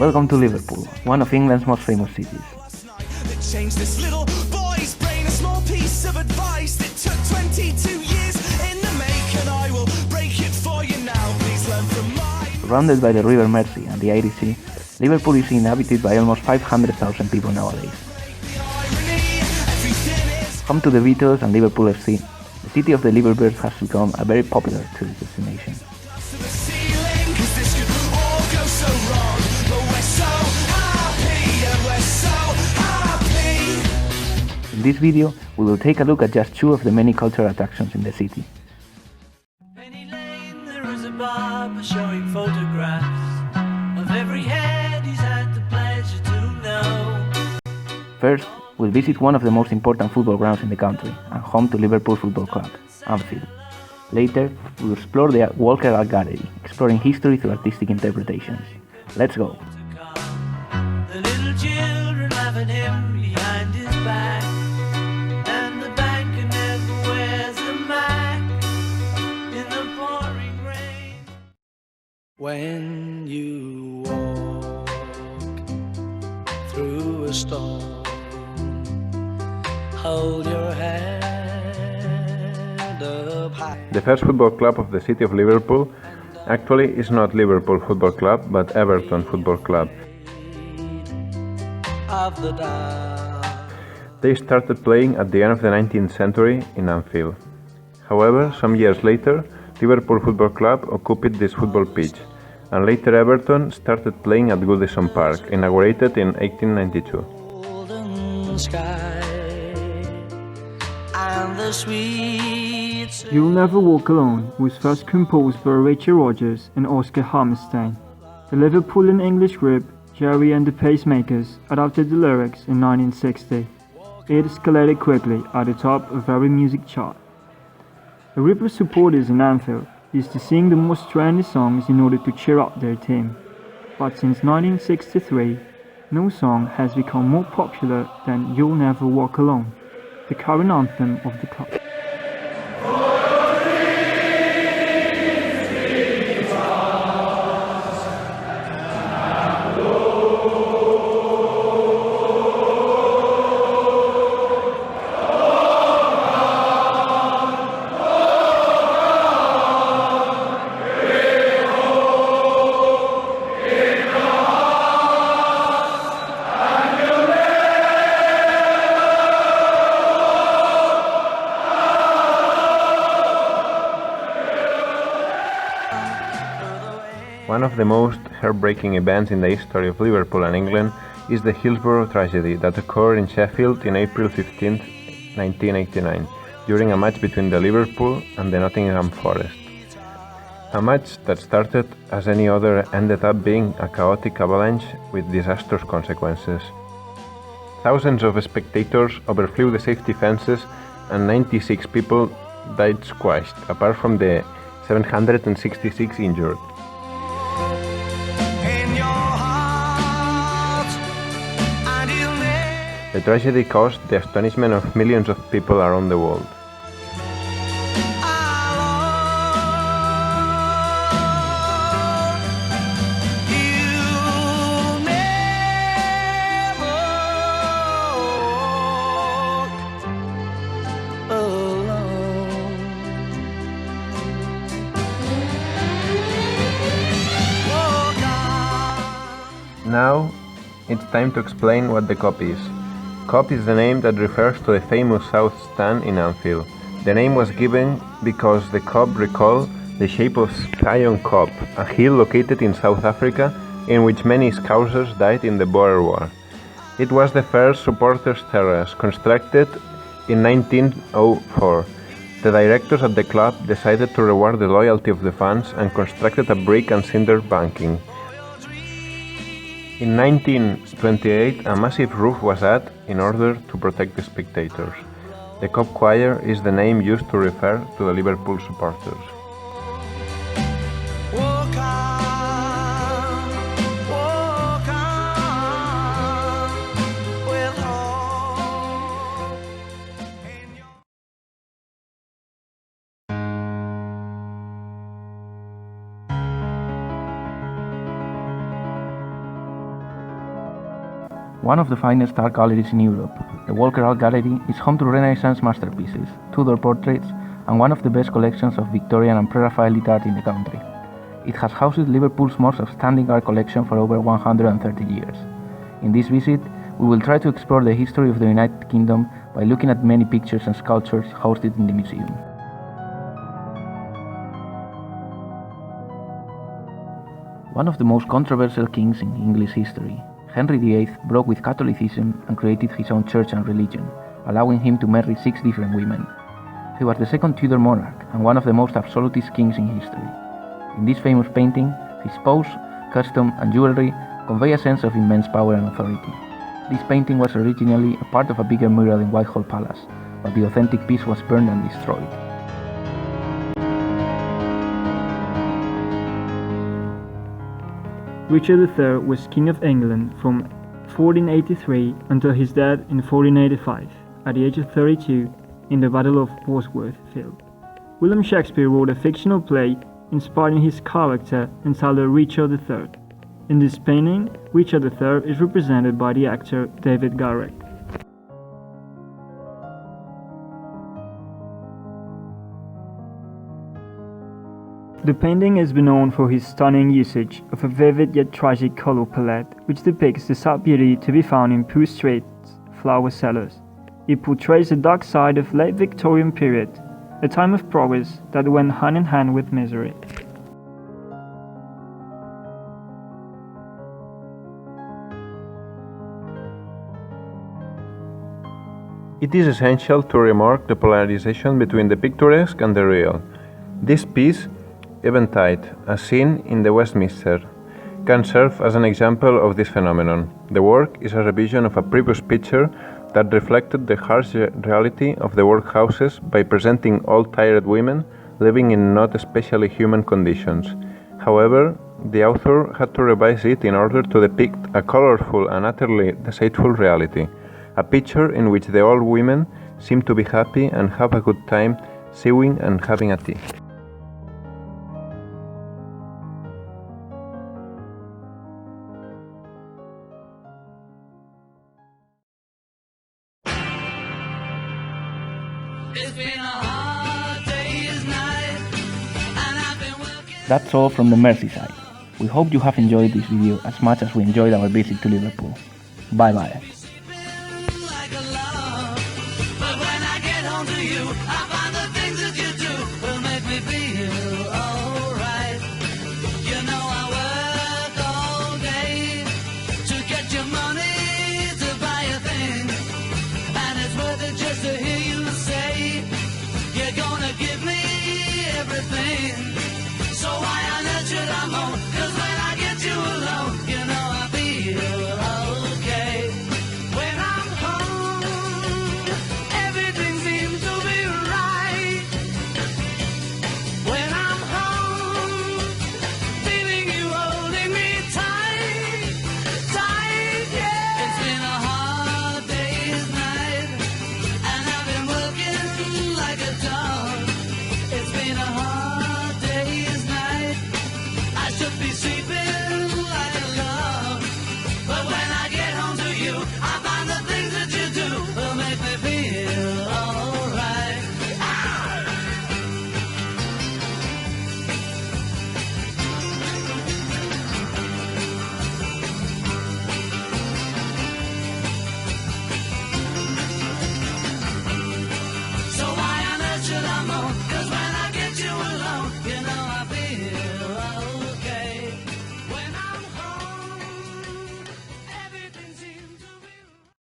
Welcome to Liverpool, one of England's most famous cities. Change this little boy's brain, a small piece of advice that took 22 years in the make, and I will break it for you now. Please learn from mine. Surrounded by the River Mersey and the Irish Sea, Liverpool is inhabited by almost 500,000 people nowadays. Home to the Beatles and Liverpool FC, the city of the Liverbirds has become a very popular tourist destination. In this video, we will take a look at just two of the many cultural attractions in the city. Penny Lane, there is a barber showing photographs of every head he's had the pleasure to know. First, we'll visit one of the most important football grounds in the country and home to Liverpool Football Club, Anfield. Later, we'll explore the Walker Art Gallery, exploring history through artistic interpretations. Let's go! The little children laugh at him behind his back, and the banker never wears a Mac in the pouring rain. When you walk through a storm, hold your head up high. The first football club of the city of Liverpool actually is not Liverpool Football Club but Everton Football Club. Of the dark. They started playing at the end of the 19th century in Anfield. However, some years later, Liverpool Football Club occupied this football pitch, and later Everton started playing at Goodison Park, inaugurated in 1892. Golden sky and the sweet. You'll Never Walk Alone was first composed by Rachel Rodgers and Oscar Hammerstein. The Liverpool and English group Jerry and the Pacemakers adopted the lyrics in 1960. It escalated quickly at the top of every music chart. The group of supporters in Anfield used to sing the most trendy songs in order to cheer up their team. But since 1963, no song has become more popular than You'll Never Walk Alone, the current anthem of the club. One of the most heartbreaking events in the history of Liverpool and England is the Hillsborough tragedy that occurred in Sheffield in April 15, 1989, during a match between the Liverpool and the Nottingham Forest. A match that started as any other ended up being a chaotic avalanche with disastrous consequences. Thousands of spectators overflew the safety fences and 96 people died squashed, apart from the 766 injured. The tragedy caused the astonishment of millions of people around the world. Now, it's time to explain what the Kop is. Kop is the name that refers to the famous South Stand in Anfield. The name was given because the Kop recalled the shape of Sion Kop, a hill located in South Africa in which many Scousers died in the Boer War. It was the first supporters' terrace, constructed in 1904. The directors at the club decided to reward the loyalty of the fans and constructed a brick and cinder banking. In 1928, a massive roof was added in order to protect the spectators. The Kop Choir is the name used to refer to the Liverpool supporters. One of the finest art galleries in Europe, the Walker Art Gallery is home to Renaissance masterpieces, Tudor portraits, and one of the best collections of Victorian and Pre-Raphaelite art in the country. It has housed Liverpool's most outstanding art collection for over 130 years. In this visit, we will try to explore the history of the United Kingdom by looking at many pictures and sculptures hosted in the museum. One of the most controversial kings in English history, Henry VIII broke with Catholicism and created his own church and religion, allowing him to marry 6 different women. He was the second Tudor monarch and one of the most absolutist kings in history. In this famous painting, his pose, custom, and jewelry convey a sense of immense power and authority. This painting was originally a part of a bigger mural in Whitehall Palace, but the authentic piece was burned and destroyed. Richard III was King of England from 1483 until his death in 1485, at the age of 32, in the Battle of Bosworth Field. William Shakespeare wrote a fictional play inspiring his character entitled Richard III. In this painting, Richard III is represented by the actor David Garrick. The painting has been known for his stunning usage of a vivid yet tragic color palette, which depicts the sad beauty to be found in Pooh Street's flower sellers. It portrays the dark side of late Victorian period, a time of progress that went hand in hand with misery. It is essential to remark the polarization between the picturesque and the real. This piece, Eventide, as seen in the Westminster, can serve as an example of this phenomenon. The work is a revision of a previous picture that reflected the harsh reality of the workhouses by presenting old tired women living in not especially human conditions. However, the author had to revise it in order to depict a colorful and utterly deceitful reality, a picture in which the old women seem to be happy and have a good time sewing and having a tea. It's been a hard day's night, and I've been working. That's all from the Merseyside. We hope you have enjoyed this video as much as we enjoyed our visit to Liverpool. Bye bye. Like a love, but when I get home to you, I